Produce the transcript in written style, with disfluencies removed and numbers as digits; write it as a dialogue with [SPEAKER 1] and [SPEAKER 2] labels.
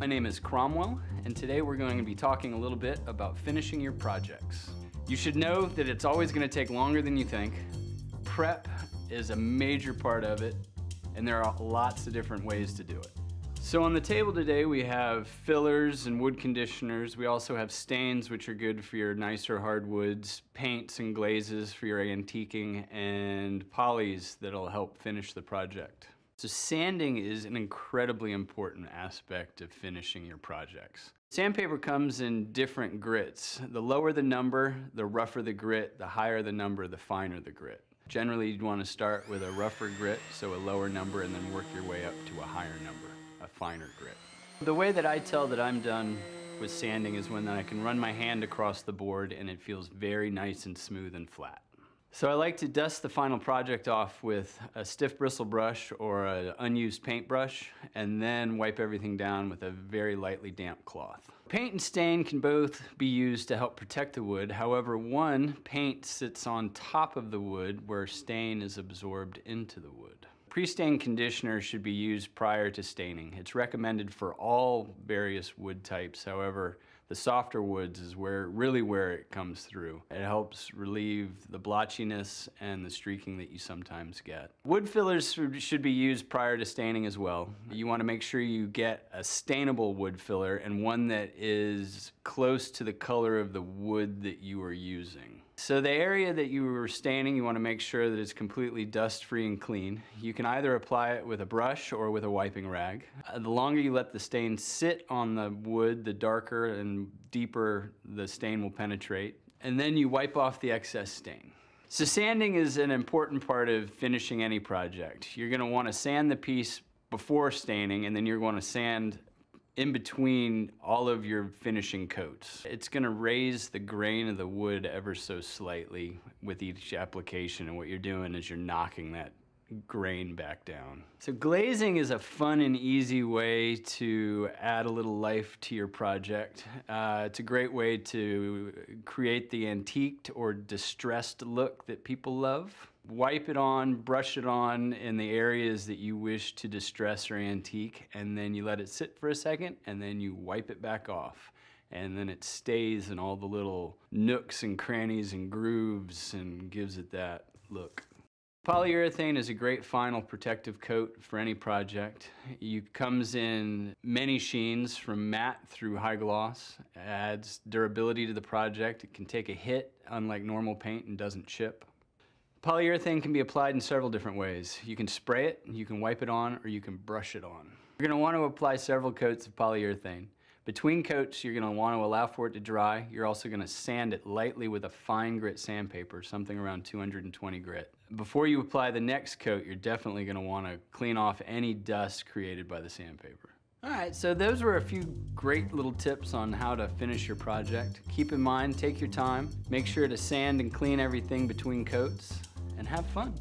[SPEAKER 1] My name is Cromwell, and today we're going to be talking a little bit about finishing your projects. You should know that it's always going to take longer than you think. Prep is a major part of it, and there are lots of different ways to do it. So on the table today we have fillers and wood conditioners. We also have stains, which are good for your nicer hardwoods, paints and glazes for your antiquing, and polys that'll help finish the project. So sanding is an incredibly important aspect of finishing your projects. Sandpaper comes in different grits. The lower the number, the rougher the grit, the higher the number, the finer the grit. Generally, you'd want to start with a rougher grit, so a lower number, and then work your way up to a higher number, a finer grit. The way that I tell that I'm done with sanding is when I can run my hand across the board and it feels very nice and smooth and flat. So I like to dust the final project off with a stiff bristle brush or an unused paintbrush, and then wipe everything down with a very lightly damp cloth. Paint and stain can both be used to help protect the wood. However, paint sits on top of the wood where stain is absorbed into the wood. Pre-stain conditioner should be used prior to staining. It's recommended for all various wood types. However, the softer woods is really where it comes through. It helps relieve the blotchiness and the streaking that you sometimes get. Wood fillers should be used prior to staining as well. You want to make sure you get a stainable wood filler and one that is close to the color of the wood that you are using. So the area that you were staining, you want to make sure that it's completely dust-free and clean. You can either apply it with a brush or with a wiping rag. The longer you let the stain sit on the wood, the darker and deeper the stain will penetrate. And then you wipe off the excess stain. So sanding is an important part of finishing any project. You're going to want to sand the piece before staining, and then you're going to sand in between all of your finishing coats. It's going to raise the grain of the wood ever so slightly with each application, and what you're doing is you're knocking that grain back down. So glazing is a fun and easy way to add a little life to your project. It's a great way to create the antiqued or distressed look that people love. Wipe it on, brush it on in the areas that you wish to distress or antique, and then you let it sit for a second, and then you wipe it back off. And then it stays in all the little nooks and crannies and grooves and gives it that look. Polyurethane is a great final protective coat for any project. It comes in many sheens from matte through high gloss. It adds durability to the project. It can take a hit, unlike normal paint, and doesn't chip. Polyurethane can be applied in several different ways. You can spray it, you can wipe it on, or you can brush it on. You're going to want to apply several coats of polyurethane. Between coats, you're going to want to allow for it to dry. You're also going to sand it lightly with a fine grit sandpaper, something around 220 grit. Before you apply the next coat, you're definitely going to want to clean off any dust created by the sandpaper. Alright, so those were a few great little tips on how to finish your project. Keep in mind, take your time, make sure to sand and clean everything between coats, and have fun.